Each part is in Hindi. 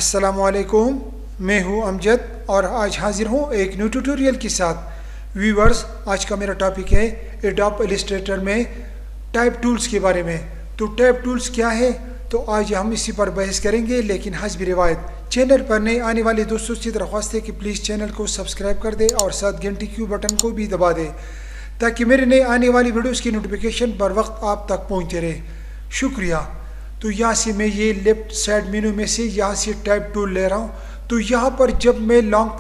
अस्सलामुअलैकुम, मैं हूं अमजद और आज हाजिर हूं एक न्यू ट्यूटोरियल के साथ। व्यूवर्स, आज का मेरा टॉपिक है एडोब इलस्ट्रेटर में टाइप टूल्स के बारे में। तो टाइप टूल्स क्या है, तो आज हम इसी पर बहस करेंगे। लेकिन हस्ब रिवायत चैनल पर नए आने वाले दोस्तों से दरख्वास्त है कि प्लीज़ चैनल को सब्सक्राइब कर दे और साथ घंटी की बटन को भी दबा दे ताकि मेरे नए आने वाली वीडियोज़ की नोटिफिकेशन बर वक्त आप तक पहुँचते रहे। शुक्रिया। तो यहाँ से मैं ये लेफ्ट साइड मेनू में से यहाँ से टाइप टूल ले रहा हूँ। तो यहाँ पर जब मैं लॉन्ग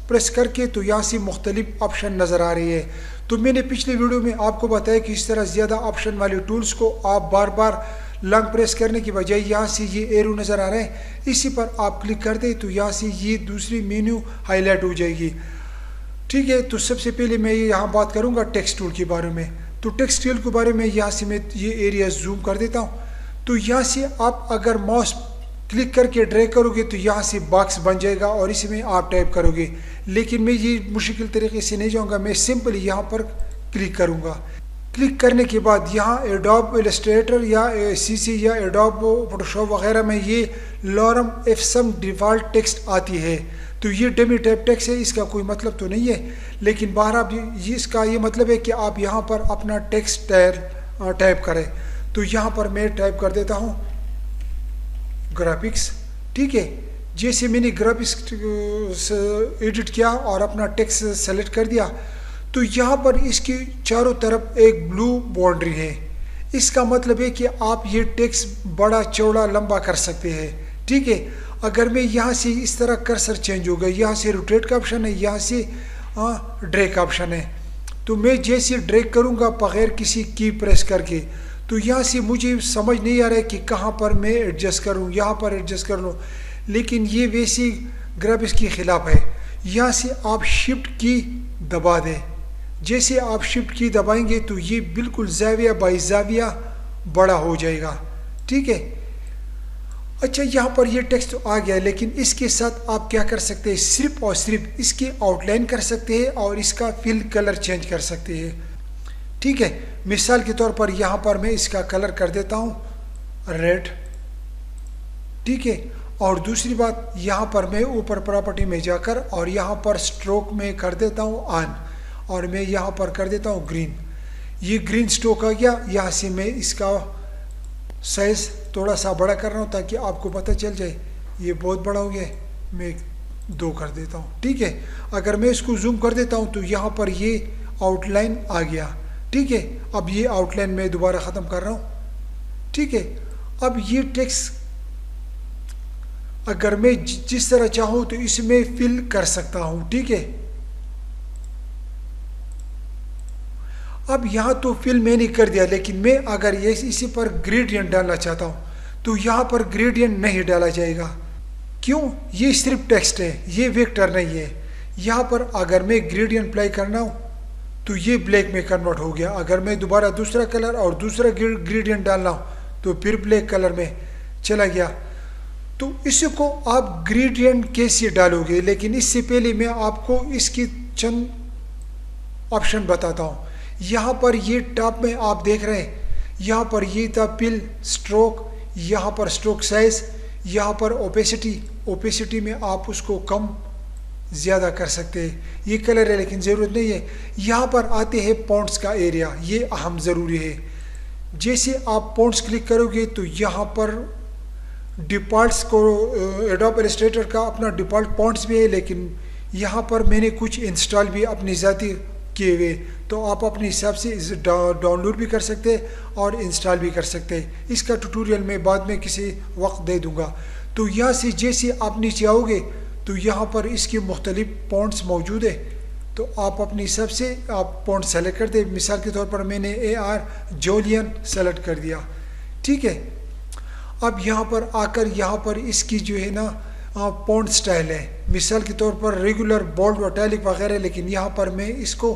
प्रेस करके तो यहाँ से मुख्तलिफ ऑप्शन नज़र आ रही है। तो मैंने पिछले वीडियो में आपको बताया कि इस तरह ज़्यादा ऑप्शन वाले टूल्स को आप बार बार लॉन्ग प्रेस करने की बजाय यहाँ से ये एरो नज़र आ रहा है, इसी पर आप क्लिक कर दें तो यहाँ से ये दूसरी मेन्यू हाईलाइट हो जाएगी। ठीक है, तो सबसे पहले मैं यहाँ बात करूँगा टेक्स्ट टूल के बारे में। तो टेक्स्ट टूल के बारे में यहाँ से मैं ये एरिया जूम कर देता हूँ। तो यहाँ से आप अगर माउस क्लिक करके ड्रैग करोगे तो यहाँ से बॉक्स बन जाएगा और इसमें आप टाइप करोगे। लेकिन मैं ये मुश्किल तरीके से नहीं जाऊँगा, मैं सिंपली यहाँ पर क्लिक करूँगा। क्लिक करने के बाद यहाँ एडोब इलस्ट्रेटर या सीसी या एडोब फोटोशॉप वगैरह में ये लॉरम एफसम डिफ़ॉल्ट टेक्स्ट आती है। तो ये डमी टाइप टेक्स्ट है, इसका कोई मतलब तो नहीं है, लेकिन बाहर आप इसका ये मतलब है कि आप यहाँ पर अपना टेक्स्ट टाइप करें। तो यहाँ पर मैं टाइप कर देता हूँ ग्राफिक्स। ठीक है, जैसे मैंने ग्राफिक्स एडिट किया और अपना टेक्स्ट सेलेक्ट कर दिया तो यहाँ पर इसकी चारों तरफ एक ब्लू बाउंड्री है। इसका मतलब है कि आप ये टेक्स्ट बड़ा चौड़ा लंबा कर सकते हैं। ठीक है, अगर मैं यहाँ से इस तरह कर्सर चेंज हो गया, यहाँ से रोटेट का ऑप्शन है, यहाँ से ड्रैग का ऑप्शन है। तो मैं जैसे ड्रैग करूँगा बगैर किसी की प्रेस करके तो यहाँ से मुझे समझ नहीं आ रहा है कि कहाँ पर मैं एडजस्ट करूँ, यहाँ पर एडजस्ट कर लूँ, लेकिन ये वैसी ग्राफिक्स के ख़िलाफ़ है। यहाँ से आप शिफ्ट की दबा दें। जैसे आप शिफ्ट की दबाएंगे तो ये बिल्कुल ज़ाविया बाई ज़ाविया बड़ा हो जाएगा। ठीक है, अच्छा यहाँ पर ये टेक्स्ट तो आ गया, लेकिन इसके साथ आप क्या कर सकते हैं, सिर्फ और सिर्फ इसकी आउटलाइन कर सकते हैं और इसका फिल कलर चेंज कर सकते हैं। ठीक है, मिसाल के तौर पर यहाँ पर मैं इसका कलर कर देता हूँ रेड। ठीक है, और दूसरी बात यहाँ पर मैं ऊपर प्रॉपर्टी में जाकर और यहाँ पर स्ट्रोक में कर देता हूँ ऑन और मैं यहाँ पर कर देता हूँ ग्रीन। ये ग्रीन स्ट्रोक आ गया। यहाँ से मैं इसका साइज़ थोड़ा सा बड़ा कर रहा हूँ ताकि आपको पता चल जाए ये बहुत बड़ा हो गया है, मैं 2 कर देता हूँ। ठीक है, अगर मैं इसको जूम कर देता हूँ तो यहाँ पर ये आउटलाइन आ गया। ठीक है, अब ये आउटलाइन मैं दोबारा ख़त्म कर रहा हूँ। ठीक है, अब ये टेक्स्ट अगर मैं जिस तरह चाहूँ तो इसमें फिल कर सकता हूँ। ठीक है, अब यहाँ तो फिल मैंने कर दिया, लेकिन मैं अगर ये इसी पर ग्रेडियंट डालना चाहता हूँ तो यहाँ पर ग्रेडियंट नहीं डाला जाएगा। क्यों? ये सिर्फ टेक्स्ट है, ये वेक्टर नहीं है। यहाँ पर अगर मैं ग्रेडियंट अप्लाई करना हो तो ये ब्लैक में कन्वर्ट हो गया। अगर मैं दोबारा दूसरा कलर और दूसरा ग्रेडियंट डालना हो तो फिर ब्लैक कलर में चला गया। तो इसको आप ग्रेडियंट कैसे डालोगे, लेकिन इससे पहले मैं आपको इसकी चंद ऑप्शन बताता हूँ। यहाँ पर ये टॉप में आप देख रहे हैं, यहाँ पर ये था पिल स्ट्रोक, यहाँ पर स्ट्रोक साइज, यहाँ पर ओपेसिटी में आप उसको कम ज़्यादा कर सकते हैं। ये कलर है लेकिन ज़रूरत नहीं है। यहाँ पर आते हैं पॉइंट्स का एरिया, ये अहम ज़रूरी है। जैसे आप पॉइंट्स क्लिक करोगे तो यहाँ पर डिफ़ॉल्ट्स को एडोब इलस्ट्रेटर का अपना डिफ़ॉल्ट पॉइंट्स भी है, लेकिन यहाँ पर मैंने कुछ इंस्टॉल भी अपनी ज़ाती किए हुए, तो आप अपने हिसाब से डाउनलोड भी कर सकते हैं और इंस्टॉल भी कर सकते हैं। इसका ट्यूटोरियल मैं बाद में किसी वक्त दे दूँगा। तो यहाँ से जैसे आप नीचे आओगे तो यहाँ पर इसके मुख्तलिफ पॉइंट्स मौजूद है, तो आप अपने हिसाब से आप पॉइंट सेलेक्ट कर दें। मिसाल के तौर पर मैंने AR जोलियन सेलेक्ट कर दिया। ठीक है, अब यहाँ पर आकर यहाँ पर इसकी जो है ना पॉइंट स्टाइल है, मिसाल के तौर पर रेगुलर, बोल्ड, इटैलिक वगैरह, लेकिन यहाँ पर मैं इसको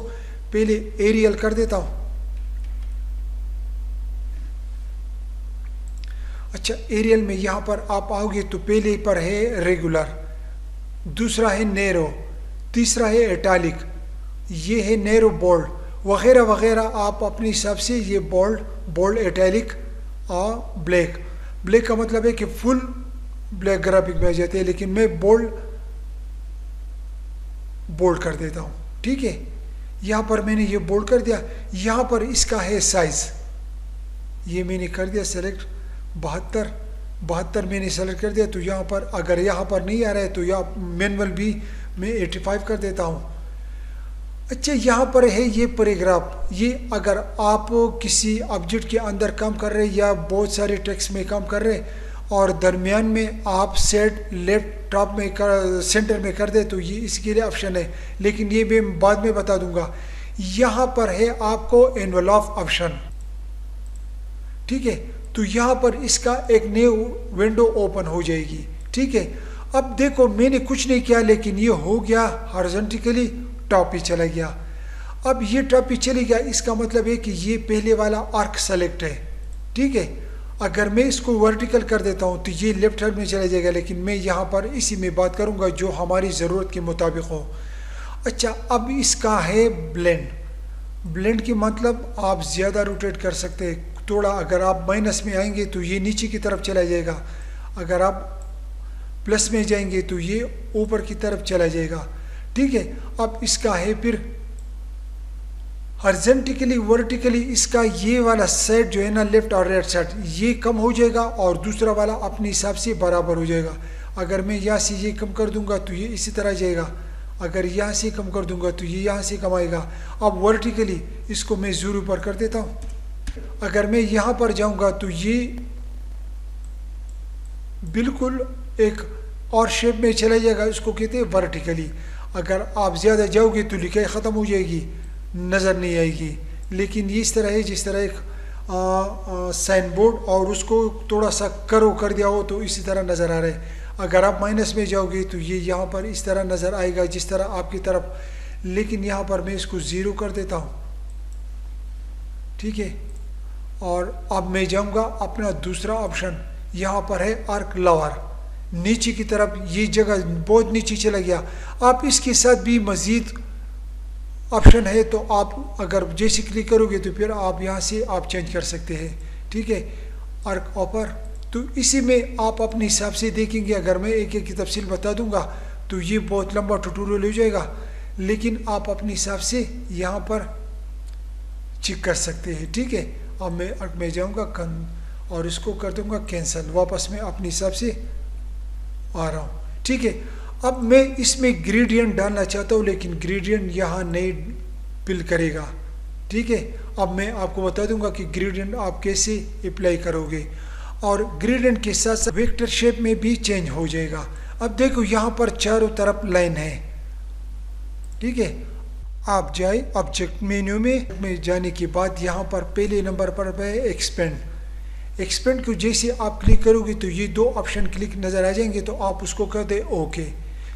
पहले एरियल कर देता हूँ। अच्छा, एरियल में यहाँ पर आप आओगे तो पहले पर है रेगुलर, दूसरा है नैरो, तीसरा है इटैलिक, ये है नैरो बोल्ड वगैरह वगैरह। आप अपने हिसाब से ये बोल्ड, इटैलिक और ब्लैक का मतलब है कि फुल ब्लैक ग्राफिक में आ जाते हैं, लेकिन मैं बोल्ड बोल्ड कर देता हूँ। ठीक है, यहाँ पर मैंने ये बोल्ड कर दिया। यहाँ पर इसका है साइज, ये मैंने कर दिया सेलेक्ट 72 मैंने सेलेक्ट कर दिया। तो यहाँ पर अगर यहाँ पर नहीं आ रहा है तो यहाँ मैनुअल भी मैं 85 कर देता हूँ। अच्छा, यहाँ पर है ये पैराग्राफ, ये अगर आप किसी ऑब्जेक्ट के अंदर काम कर रहे या बहुत सारे टेक्स्ट में काम कर रहे और दरमियान में आप सेट लेफ्ट टॉप में कर सेंटर में कर दे तो ये इसके लिए ऑप्शन है, लेकिन ये मैं बाद में बता दूंगा। यहाँ पर है आपको एनवेलप ऑप्शन। ठीक है, तो यहाँ पर इसका एक न्यू विंडो ओपन हो जाएगी। ठीक है, अब देखो मैंने कुछ नहीं किया, लेकिन ये हो गया हॉरिजॉन्टली टॉप पे चला गया। अब ये टॉप पे चले गया, इसका मतलब है कि ये पहले वाला आर्क सेलेक्ट है। ठीक है, अगर मैं इसको वर्टिकल कर देता हूँ तो ये लेफ्ट हैंड में चला जाएगा, लेकिन मैं यहाँ पर इसी में बात करूँगा जो हमारी ज़रूरत के मुताबिक हो। अच्छा, अब इसका है ब्लेंड। ब्लेंड की मतलब आप ज़्यादा रोटेट कर सकते हैं थोड़ा। अगर आप माइनस में आएंगे तो ये नीचे की तरफ चला जाएगा, अगर आप प्लस में जाएंगे तो ये ऊपर की तरफ चला जाएगा। ठीक है, अब इसका है फिर हॉरिजॉन्टली वर्टिकली, इसका ये वाला साइड जो है ना लेफ्ट और राइट साइड ये कम हो जाएगा और दूसरा वाला अपने हिसाब से बराबर हो जाएगा। अगर मैं यहाँ से ये कम कर दूंगा तो ये इसी तरह जाएगा, अगर यहाँ से कम कर दूंगा तो ये यहाँ से कम आएगा। अब वर्टिकली इसको मैं 0 पर कर देता हूँ। अगर मैं यहाँ पर जाऊँगा तो ये बिल्कुल एक और शेप में चला जाएगा, इसको कहते हैं वर्टिकली। अगर आप ज़्यादा जाओगे तो लिखाई ख़त्म हो जाएगी, नज़र नहीं आएगी। लेकिन ये इस तरह है जिस तरह एक साइन बोर्ड और उसको थोड़ा सा करो कर दिया हो तो इसी तरह नज़र आ रहा है। अगर आप माइनस में जाओगे तो ये यहाँ पर इस तरह नज़र आएगा जिस तरह आपकी तरफ, लेकिन यहाँ पर मैं इसको 0 कर देता हूँ। ठीक है, और अब मैं जाऊँगा अपना दूसरा ऑप्शन, यहाँ पर है आर्क लवर, नीचे की तरफ। ये जगह बहुत नीचे चला गया। आप इसके साथ भी मज़ीद ऑप्शन है, तो आप अगर जैसे क्लिक करोगे तो फिर आप यहाँ से आप चेंज कर सकते हैं। ठीक है, आर्क ऑपर, तो इसी में आप अपने हिसाब से देखेंगे। अगर मैं एक एक की तफसील बता दूंगा तो ये बहुत लंबा ट्यूटोरियल हो जाएगा, लेकिन आप अपने हिसाब से यहाँ पर चेक कर सकते हैं। ठीक है, अब मैं आर्क में जाऊँगा और इसको कर दूँगा कैंसिल, वापस मैं अपने हिसाब से आ रहा हूँ। ठीक है, अब मैं इसमें ग्रेडियंट डालना चाहता हूँ, लेकिन ग्रेडियंट यहाँ नहीं फिल करेगा। ठीक है, अब मैं आपको बता दूंगा कि ग्रेडियंट आप कैसे अप्लाई करोगे, और ग्रेडियंट के साथ साथ वेक्टर शेप में भी चेंज हो जाएगा। अब देखो यहाँ पर चारों तरफ लाइन है। ठीक है, आप जाए ऑब्जेक्ट मेन्यू में जाने के बाद यहाँ पर पहले नंबर पर है एक्सपेंड को जैसे आप क्लिक करोगे तो ये 2 ऑप्शन क्लिक नज़र आ जाएंगे, तो आप उसको कर दे ओके।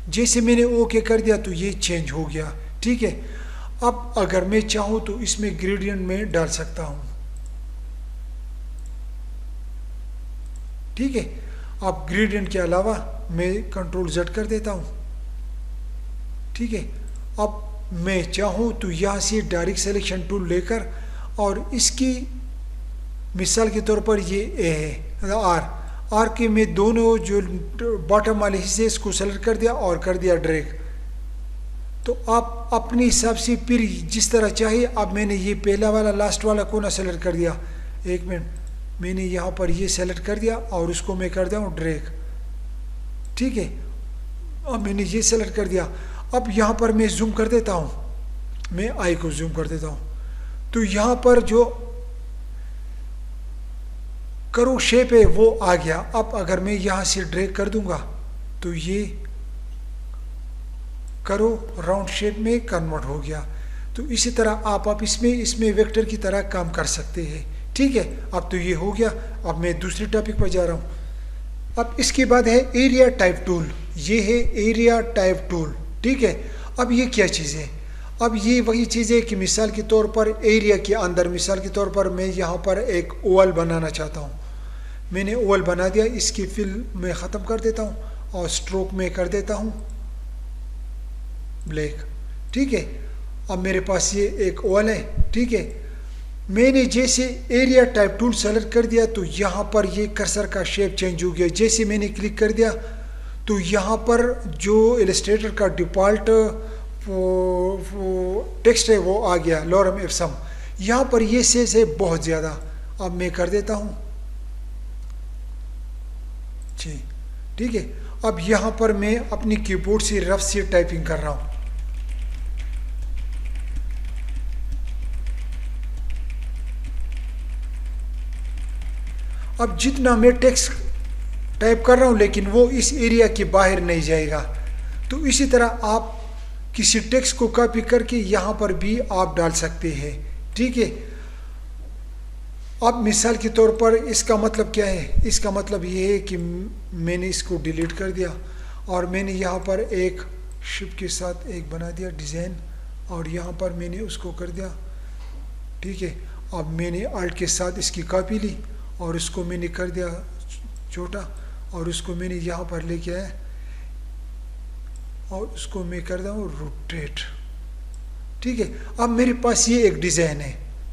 जैसे मैंने ओके कर दिया तो ये चेंज हो गया। ठीक है, अब अगर मैं चाहूँ तो इसमें ग्रेडियंट में डाल सकता हूँ। ठीक है, अब ग्रेडियंट के अलावा मैं कंट्रोल Z कर देता हूँ। ठीक है, अब मैं चाहूँ तो यहाँ से डायरेक्ट सिलेक्शन टूल लेकर और इसकी मिसाल के तौर पर ये ए है आर के मैं दोनों जो बॉटम वाले हिस्से इसको सेलेक्ट कर दिया और कर दिया ड्रैग। तो आप अपने हिसाब से फिर जिस तरह चाहिए। अब मैंने ये पहला वाला लास्ट वाला कोना सेलेक्ट कर दिया, एक मिनट, मैंने यहाँ पर ये सेलेक्ट कर दिया और उसको मैं कर दिया हूँ ड्रैग। ठीक है, अब मैंने ये सेलेक्ट कर दिया। अब यहाँ पर मैं जूम कर देता हूँ, मैं आई को जूम कर देता हूँ, तो यहाँ पर जो करो शेप है वो आ गया। अब अगर मैं यहाँ से ड्रैग कर दूंगा तो ये करो राउंड शेप में कन्वर्ट हो गया। तो इसी तरह आप इसमें वेक्टर की तरह काम कर सकते हैं। ठीक है, अब तो ये हो गया। अब मैं दूसरे टॉपिक पर जा रहा हूँ। अब इसके बाद है एरिया टाइप टूल। ये है एरिया टाइप टूल। ठीक है, अब ये क्या चीज़ है? अब ये वही चीज़ है कि मिसाल के तौर पर एरिया के अंदर, मिसाल के तौर पर मैं यहाँ पर एक ओवल बनाना चाहता हूँ। मैंने ओवल बना दिया, इसकी फिल में ख़त्म कर देता हूँ और स्ट्रोक में कर देता हूँ ब्लैक। ठीक है, अब मेरे पास ये एक ओवल है। ठीक है, मैंने जैसे एरिया टाइप टूल सेलेक्ट कर दिया तो यहाँ पर ये कर्सर का शेप चेंज हो गया। जैसे मैंने क्लिक कर दिया तो यहाँ पर जो इलस्ट्रेटर का डिफ़ॉल्ट टेक्स्ट है वो आ गया, लॉरम इप्सम। यहाँ पर ये से बहुत ज़्यादा। अब मैं कर देता हूँ जी, ठीक है। अब यहाँ पर मैं अपनी कीबोर्ड से रफ से टाइपिंग कर रहा हूँ। अब जितना मैं टेक्स्ट टाइप कर रहा हूँ लेकिन वो इस एरिया के बाहर नहीं जाएगा। तो इसी तरह आप किसी टेक्स्ट को कॉपी करके यहाँ पर भी आप डाल सकते हैं, ठीक है। अब मिसाल के तौर पर इसका मतलब क्या है? इसका मतलब ये है कि मैंने इसको डिलीट कर दिया और मैंने यहाँ पर एक शिप के साथ एक बना दिया डिज़ाइन और यहाँ पर मैंने उसको कर दिया, ठीक है। अब मैंने अल्ट के साथ इसकी कॉपी ली और उसको मैंने कर दिया छोटा और उसको मैंने यहाँ पर लेके आया और उसको मैं कर रहा हूँ रोटेट, ठीक है। अब मेरे पास ये एक डिज़ाइन है,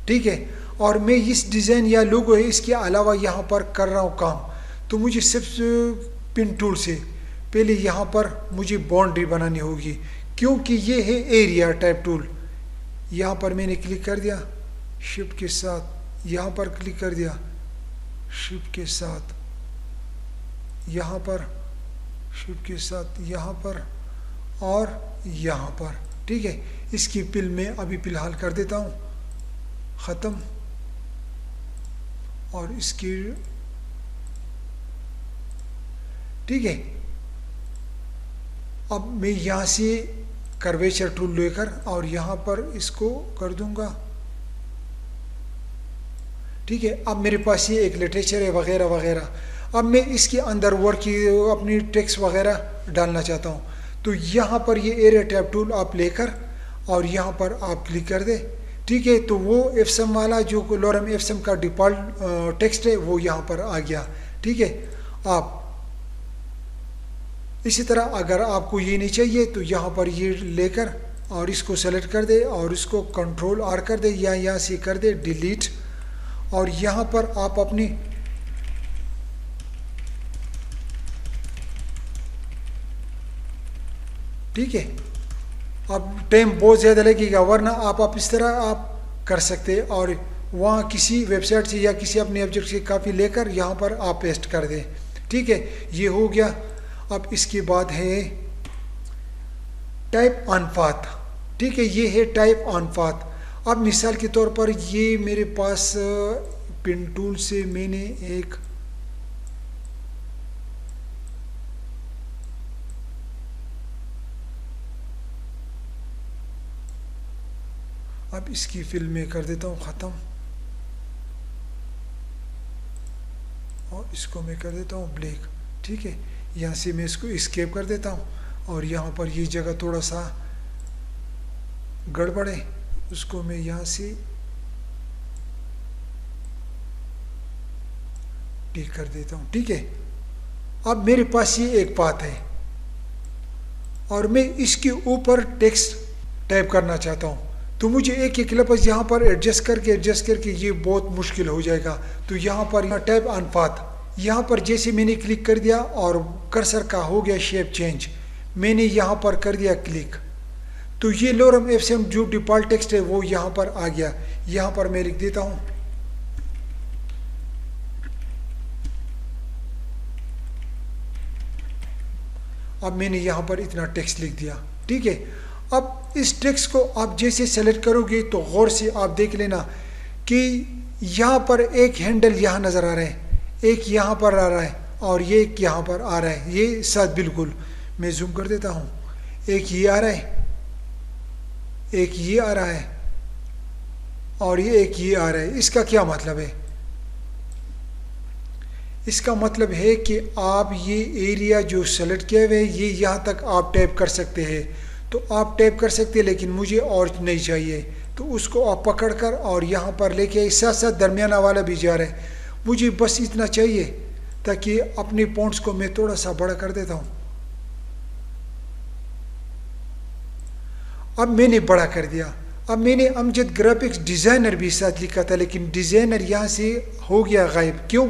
ठीक है, और मैं इस डिज़ाइन या लोगो है इसके अलावा यहाँ पर कर रहा हूँ काम। तो मुझे सिर्फ पिन टूल से पहले यहाँ पर मुझे बाउंड्री बनानी होगी क्योंकि ये है एरिया टाइप टूल। यहाँ पर मैंने क्लिक कर दिया शिफ्ट के साथ, यहाँ पर क्लिक कर दिया शिफ्ट के साथ, यहाँ पर शिफ्ट के साथ, यहाँ पर और यहाँ पर, ठीक है। इसकी पिल में अभी फ़िलहाल कर देता हूँ ख़त्म और इसकी, ठीक है। अब मैं यहाँ से कर्वेचर टूल लेकर और यहाँ पर इसको कर दूंगा, ठीक है। अब मेरे पास ये एक लिटरेचर है वगैरह वगैरह। अब मैं इसके अंदर वर्ड की अपनी टेक्स्ट वगैरह डालना चाहता हूँ तो यहाँ पर ये एरिया टैब टूल आप लेकर और यहाँ पर आप क्लिक कर दे, ठीक है। तो वो एफसम वाला जो लॉरम एफसम का डिफ़ॉल्ट टेक्स्ट है वो यहाँ पर आ गया, ठीक है। आप इसी तरह अगर आपको ये नहीं चाहिए तो यहाँ पर ये लेकर और इसको सेलेक्ट कर दे और इसको कंट्रोल आर कर दे या यहाँ से कर दे डिलीट और यहाँ पर आप अपनी ठीक है। अब टाइम बहुत ज़्यादा लगेगा वरना आप इस तरह आप कर सकते और वहाँ किसी वेबसाइट से या किसी अपने ऑब्जेक्ट से काफ़ी लेकर यहाँ पर आप पेस्ट कर दें, ठीक है। ये हो गया। अब इसके बाद है टाइप ऑन पाथ, ठीक है। ये है टाइप ऑन पाथ। अब मिसाल के तौर पर ये मेरे पास पिन टूल से मैंने एक अब इसकी फिल में कर देता हूँ ख़त्म और इसको मैं कर देता हूँ ब्लैक, ठीक है। यहाँ से मैं इसको एस्केप कर देता हूँ और यहाँ पर ये जगह थोड़ा सा गड़बड़ है उसको मैं यहाँ से ठीक कर देता हूँ, ठीक है। अब मेरे पास ये एक पाथ है और मैं इसके ऊपर टेक्स्ट टाइप करना चाहता हूँ तो मुझे एक एक लफ्ज़ यहाँ पर एडजस्ट करके ये बहुत मुश्किल हो जाएगा। तो यहाँ पर टाइप ऑन पाथ, यहाँ पर जैसे मैंने क्लिक कर दिया और कर्सर का हो गया शेप चेंज, मैंने यहाँ पर कर दिया क्लिक तो ये लॉरम एफएम जो डिफ़ॉल्ट टेक्स्ट है वो यहाँ पर आ गया। यहाँ पर मैं लिख देता हूँ अब मैंने यहाँ पर इतना टेक्स्ट लिख दिया, ठीक है। अब इस टेक्स्ट को आप जैसे सेलेक्ट करोगे तो गौर से आप देख लेना कि यहाँ पर एक हैंडल यहाँ नज़र आ रहा है, एक यहाँ पर आ रहा है और ये एक यहाँ पर आ रहा है, ये साथ बिल्कुल मैं जूम कर देता हूँ। एक ये आ रहा है, एक ये आ रहा है और ये एक ये आ रहा है। इसका क्या मतलब है? इसका मतलब है कि आप ये एरिया जो सेलेक्ट किए हुए ये यहाँ तक आप टैप कर सकते हैं, तो आप टैप कर सकते हैं लेकिन मुझे और नहीं चाहिए तो उसको आप पकड़ कर और यहाँ पर लेके साथ साथ दरमियाना वाला भी जा रहा है। मुझे बस इतना चाहिए ताकि अपने पॉइंट्स को मैं थोड़ा सा बड़ा कर देता हूँ। अब मैंने बड़ा कर दिया। अब मैंने अमजद ग्राफिक्स डिज़ाइनर भी साथ लिखा था, लेकिन डिज़ाइनर यहाँ से हो गया गायब। क्यों?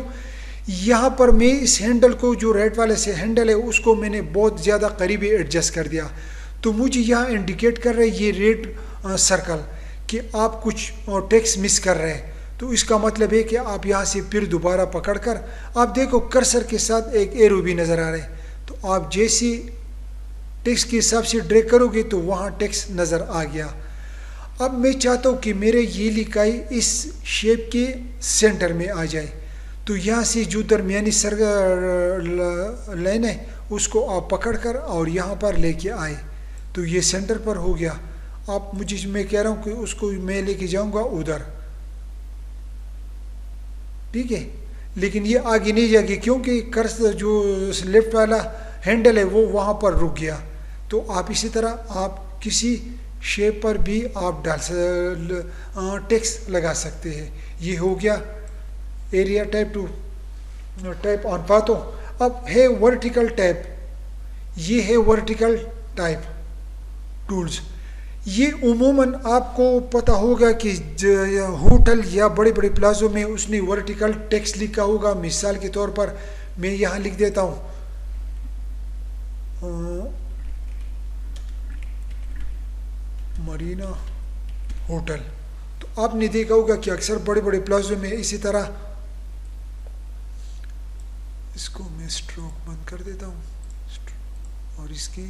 यहाँ पर मैं इस हैंडल को, जो राइट वाले से हैंडल है, उसको मैंने बहुत ज़्यादा करीबी एडजस्ट कर दिया। तो मुझे यहाँ इंडिकेट कर रहा है ये रेड सर्कल कि आप कुछ टेक्स्ट मिस कर रहे हैं। तो इसका मतलब है कि आप यहाँ से फिर दोबारा पकड़कर, आप देखो कर्सर के साथ एक एरो भी नज़र आ रहा है, तो आप जैसे टेक्स्ट के हिसाब से ड्रैग करोगे तो वहाँ टेक्स्ट नज़र आ गया। अब मैं चाहता हूँ कि मेरे ये लिखाई इस शेप के सेंटर में आ जाए, तो यहाँ से जो दरमियानी लाइन है उसको आप पकड़कर और यहाँ पर लेके आए, तो ये सेंटर पर हो गया। आप मुझे, मैं कह रहा हूँ कि उसको मैं लेके जाऊँगा उधर, ठीक है, लेकिन ये आगे नहीं जाएगी क्योंकि कर्सर जो लेफ्ट वाला हैंडल है वो वहाँ पर रुक गया। तो आप इसी तरह आप किसी शेप पर भी आप टेक्स्ट लगा सकते हैं। ये हो गया area type two type on पातो। अब है वर्टिकल टाइप, ये है वर्टिकल टाइप टूल्स। ये उमूमन आपको पता होगा कि होटल या बड़े बड़े प्लाजो में उसने वर्टिकल टेक्स्ट लिखा होगा। मिसाल के तौर पर मैं यहाँ लिख देता हूँ मरीना होटल। तो आपने देखा होगा कि अक्सर बड़े बड़े प्लाजो में इसी तरह, इसको मैं स्ट्रोक बंद कर देता हूँ और इसकी,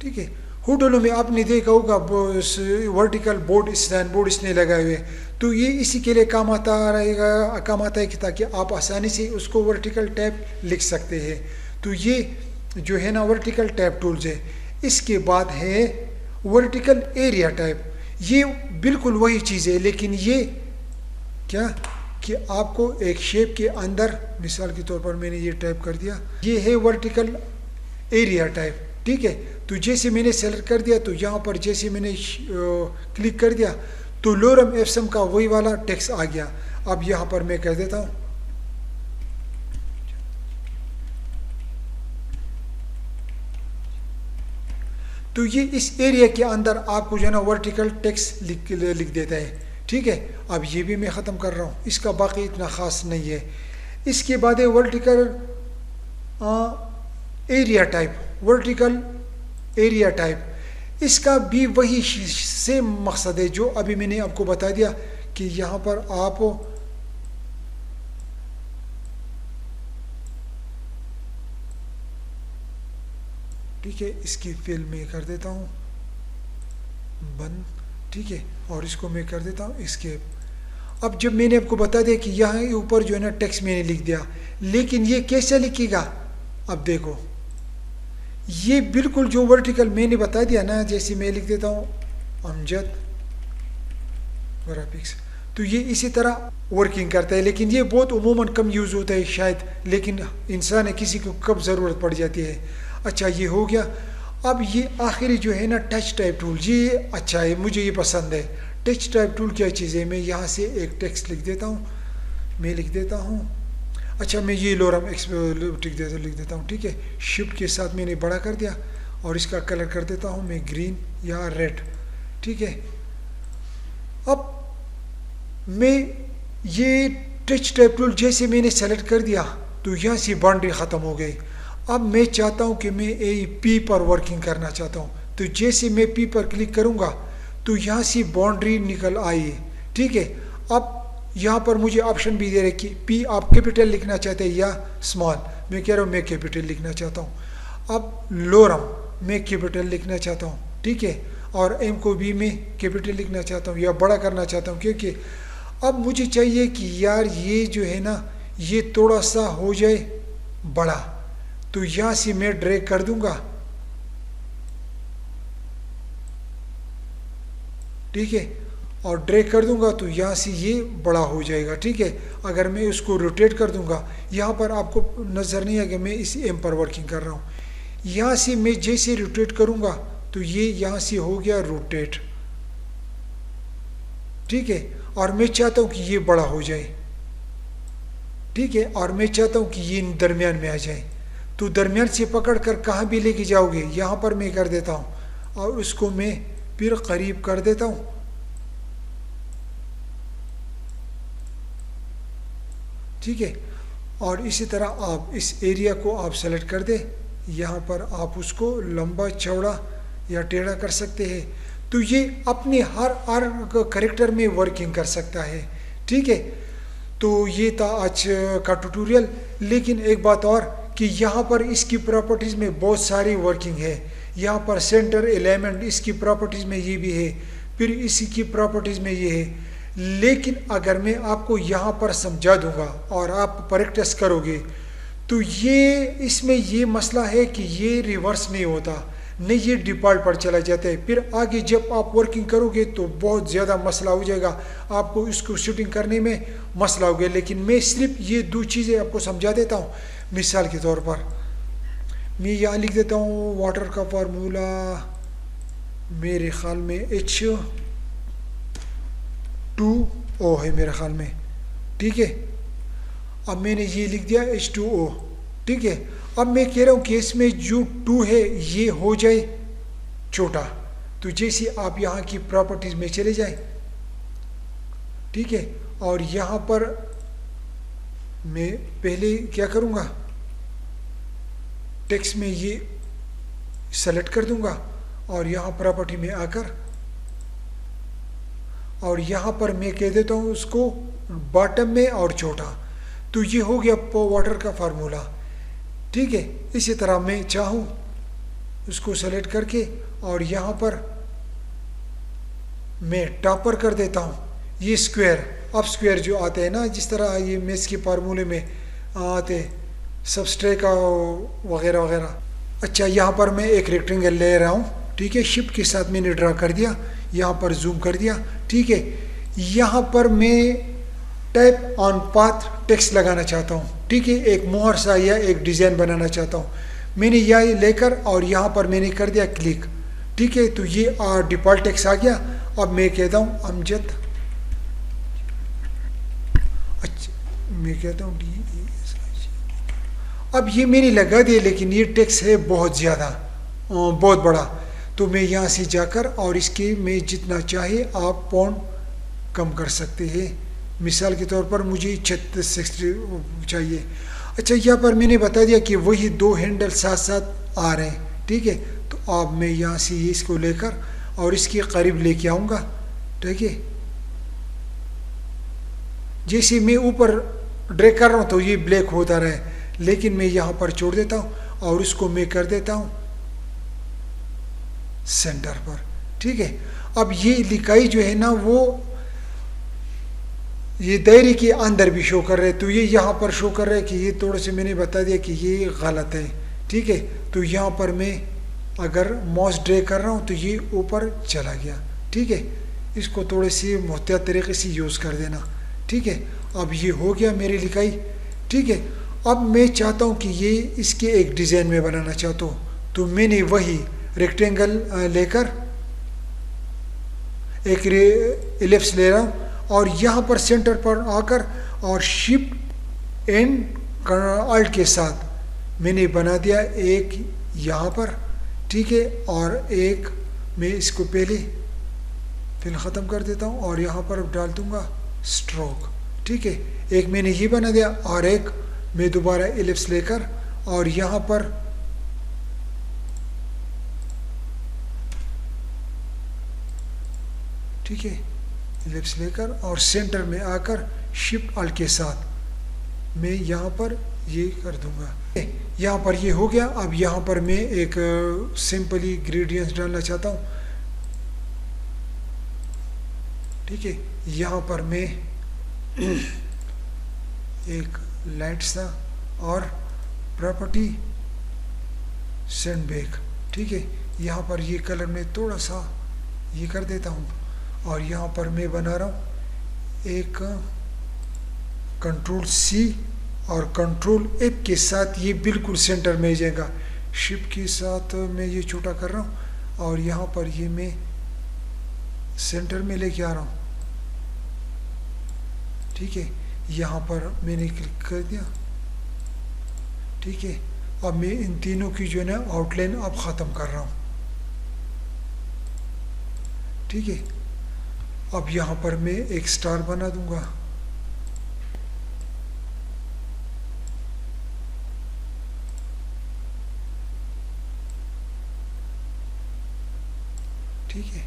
ठीक है, होटलों में आपने देखा होगा वर्टिकल बोर्ड, साइन बोर्ड इसने लगाए हुए। तो ये इसी के लिए काम आता रहेगा, काम आता है कि ताकि आप आसानी से उसको वर्टिकल टैब लिख सकते हैं। तो ये जो है ना वर्टिकल टैब टूल्स है। इसके बाद है वर्टिकल एरिया टाइप। ये बिल्कुल वही चीज़ है, लेकिन ये क्या कि आपको एक शेप के अंदर, मिसाल के तौर पर मैंने ये टाइप कर दिया, ये है वर्टिकल एरिया टाइप, ठीक है। तो जैसे मैंने सेलेक्ट कर दिया, तो यहाँ पर जैसे मैंने क्लिक कर दिया तो लोरम एप्सम का वही वाला टेक्स्ट आ गया। अब यहाँ पर मैं कह देता हूँ तो ये इस एरिया के अंदर आपको जो है ना वर्टिकल टेक्स्ट लिख देता है, ठीक है। अब ये भी मैं ख़त्म कर रहा हूँ, इसका बाकी इतना ख़ास नहीं है। इसके बाद है vertical area type, vertical area type. इसका भी वही सेम मकसद है जो अभी मैंने आपको बता दिया कि यहाँ पर आप ठीक है, इसकी फिल में कर देता हूँ बंद, ठीक है, और इसको मैं कर देता हूँ एस्केप। अब जब मैंने आपको बता दिया कि यहाँ ऊपर जो है ना टेक्स्ट मैंने लिख दिया, लेकिन ये कैसे लिखेगा, अब देखो ये बिल्कुल जो वर्टिकल मैंने बता दिया ना, जैसे मैं लिख देता हूँ अमजद ग्राफिक्स, तो ये इसी तरह वर्किंग करता है। लेकिन ये बहुत उमूमन कम यूज़ होता है शायद, लेकिन इंसान है, किसी को कब ज़रूरत पड़ जाती है। अच्छा, ये हो गया। अब ये आखिरी जो है ना टच टाइप टूल, ये अच्छा है, मुझे ये पसंद है। टच टाइप टूल क्या चीज़ है, मैं यहाँ से एक टेक्स्ट लिख देता हूँ, मैं लिख देता हूँ, अच्छा मैं ये लोरम लिख देता हूँ, ठीक है। शिफ्ट के साथ मैंने बड़ा कर दिया और इसका कलर कर देता हूँ मैं ग्रीन या रेड, ठीक है। अब मैं ये टच टाइप टूल जैसे मैंने सेलेक्ट कर दिया तो यहाँ से बाउंड्री ख़त्म हो गई। अब मैं चाहता हूँ कि मैं पी पर वर्किंग करना चाहता हूँ, तो जैसे मैं पी पर क्लिक करूँगा तो यहाँ से बाउंड्री निकल आई है, ठीक है। अब यहाँ पर मुझे ऑप्शन भी दे रहे कि पी आप कैपिटल लिखना चाहते हैं या स्मॉल, मैं कह रहा हूँ मैं कैपिटल लिखना चाहता हूँ। अब लोरम मैं कैपिटल लिखना चाहता हूँ, ठीक है, और एम को भी मैं कैपिटल लिखना चाहता हूँ या बड़ा करना चाहता हूँ, क्योंकि अब मुझे चाहिए कि यार ये जो है ना ये थोड़ा सा हो जाए बड़ा। तो यहाँ से मैं ड्रैग कर दूंगा, ठीक है, और ड्रैग कर दूंगा तो यहाँ से ये बड़ा हो जाएगा, ठीक है। अगर मैं उसको रोटेट कर दूंगा, यहाँ पर आपको नज़र नहीं आएगा मैं इस एम पर वर्किंग कर रहा हूँ। यहाँ से मैं जैसे रोटेट करूँगा तो ये यहाँ से हो गया रोटेट, ठीक है। और मैं चाहता हूँ कि ये बड़ा हो जाए, ठीक है, और मैं चाहता हूँ कि ये दरमियान में आ जाए। तो दरमियान से पकड़ कर कहाँ भी लेके जाओगे, यहाँ पर मैं कर देता हूँ और उसको मैं फिर करीब कर देता हूँ। ठीक है, और इसी तरह आप इस एरिया को आप सेलेक्ट कर दें। यहाँ पर आप उसको लंबा चौड़ा या टेढ़ा कर सकते हैं। तो ये अपने हर कैरेक्टर में वर्किंग कर सकता है। ठीक है, तो ये था आज का ट्यूटोरियल। लेकिन एक बात और कि यहाँ पर इसकी प्रॉपर्टीज़ में बहुत सारी वर्किंग है। यहाँ पर सेंटर एलिमेंट इसकी प्रॉपर्टीज़ में ये भी है, फिर इसी की प्रॉपर्टीज़ में ये है। लेकिन अगर मैं आपको यहाँ पर समझा दूंगा और आप प्रैक्टिस करोगे तो ये इसमें ये मसला है कि ये रिवर्स नहीं होता, नहीं ये डिफ़ॉल्ट पर चला जाता है। फिर आगे जब आप वर्किंग करोगे तो बहुत ज़्यादा मसला हो जाएगा, आपको इसको शूटिंग करने में मसला हो गया। लेकिन मैं सिर्फ ये दो चीज़ें आपको समझा देता हूँ। मिसाल के तौर पर मैं यहाँ लिख देता हूँ वाटर का फार्मूला मेरे ख्याल में H2O है मेरे ख्याल में। ठीक है, अब मैंने ये लिख दिया H2O। ठीक है, अब मैं कह रहा हूँ कि इसमें जो 2 है ये हो जाए छोटा। तो जैसे आप यहाँ की प्रॉपर्टीज़ में चले जाएं, ठीक है, और यहाँ पर मैं पहले क्या करूँगा, टेक्स्ट में ये सेलेक्ट कर दूंगा और यहाँ प्रॉपर्टी में आकर और यहाँ पर मैं कह देता हूँ उसको बॉटम में और छोटा। तो ये हो गया वाटर का फार्मूला। ठीक है, इसी तरह मैं चाहूँ उसको सेलेक्ट करके और यहाँ पर मैं टॉप पर कर देता हूँ ये स्क्वायर। अब स्क्वायर जो आते हैं ना, जिस तरह ये मैथ्स के फार्मूले में आते सबस्ट्रैक्ट का वगैरह वगैरह। अच्छा, यहाँ पर मैं एक रेक्टेंगल ले रहा हूँ। ठीक है, शिफ्ट के साथ मैंने ड्रा कर दिया, यहाँ पर जूम कर दिया। ठीक है, यहाँ पर मैं टैप ऑन पाथ टेक्स्ट लगाना चाहता हूँ। ठीक है, एक मोहर सा या एक डिज़ाइन बनाना चाहता हूँ। मैंने यह लेकर और यहाँ पर मैंने कर दिया क्लिक। ठीक है, तो ये डिफ़ॉल्ट टेक्स्ट आ गया। अब मैं कहता हूँ अमजद, अच्छा मैं कहता हूँ अब ये मैंने लगा दिया, लेकिन ये टेक्स्ट है बहुत ज़्यादा, बहुत बड़ा। तो मैं यहाँ से जाकर और इसके में जितना चाहे आप पॉइंट कम कर सकते हैं। मिसाल के तौर पर मुझे 36 चाहिए। अच्छा, यहाँ पर मैंने बता दिया कि वही 2 हैंडल साथ साथ आ रहे हैं। ठीक है, तो अब मैं यहाँ से इसको लेकर और इसके करीब लेके आऊँगा। ठीक है, जैसे मैं ऊपर ड्रैग कर रहा हूँ तो ये ब्लैक होता रहे, लेकिन मैं यहाँ पर छोड़ देता हूँ और उसको मैं कर देता हूँ सेंटर पर। ठीक है, अब ये लिखाई जो है ना वो ये दायरे के अंदर भी शो कर रहे हैं। तो ये यहाँ पर शो कर रहे हैं कि ये थोड़े से मैंने बता दिया कि ये गलत है। ठीक है, तो यहाँ पर मैं अगर माउस ड्रैग कर रहा हूँ तो ये ऊपर चला गया। ठीक है, इसको थोड़े से मुहतियात तरीके से यूज़ कर देना। ठीक है, अब ये हो गया मेरी लिखाई। ठीक है, अब मैं चाहता हूँ कि ये इसके एक डिज़ाइन में बनाना चाहता हूँ। तो मैंने वही रेक्टेंगल लेकर एक एलिप्स ले रहा हूँ और यहाँ पर सेंटर पर आकर और शिफ्ट एंड अल्ट के साथ मैंने बना दिया एक यहाँ पर। ठीक है, और एक मैं इसको पहले फिर ख़त्म कर देता हूँ और यहाँ पर डाल दूँगा स्ट्रोक। ठीक है, एक मैंने ये बना दिया और एक मैं दोबारा एलिप्स लेकर और यहाँ पर ठीक है एलिप्स लेकर और सेंटर में आकर शिफ्ट अल्ट के साथ मैं यहाँ पर ये कर दूंगा। यहाँ पर ये हो गया। अब यहाँ पर मैं एक सिंपली ग्रेडियंट्स डालना चाहता हूँ। ठीक है, यहाँ पर मैं एक लाइट सा और प्रॉपर्टी सैंडबैग। ठीक है, यहाँ पर ये कलर में थोड़ा सा ये कर देता हूँ और यहाँ पर मैं बना रहा हूँ एक कंट्रोल-C और कंट्रोल-F के साथ ये बिल्कुल सेंटर में जाएगा। शिफ्ट के साथ मैं ये छोटा कर रहा हूँ और यहाँ पर ये मैं सेंटर में लेके आ रहा हूँ। ठीक है, यहाँ पर मैंने क्लिक कर दिया। ठीक है, अब मैं इन तीनों की जो है ना आउटलाइन अब ख़त्म कर रहा हूँ। ठीक है। अब यहाँ पर मैं एक स्टार बना दूंगा। ठीक है,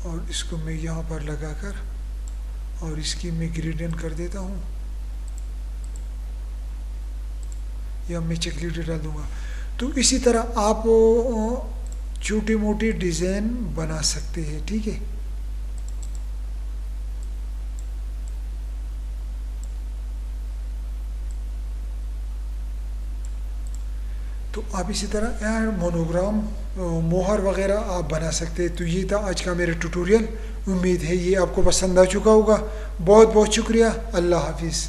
और इसको मैं यहाँ पर लगाकर और इसकी मैं ग्रेडियंट कर देता हूँ, या मैं चॉकलेट डाल दूंगा। तो इसी तरह आप छोटी मोटी डिज़ाइन बना सकते हैं। ठीक है, तो आप इसी तरह मोनोग्राम मोहर वगैरह आप बना सकते हैं। तो ये था आज का मेरा ट्यूटोरियल। उम्मीद है ये आपको पसंद आ चुका होगा। बहुत बहुत शुक्रिया। अल्लाह हाफिज़।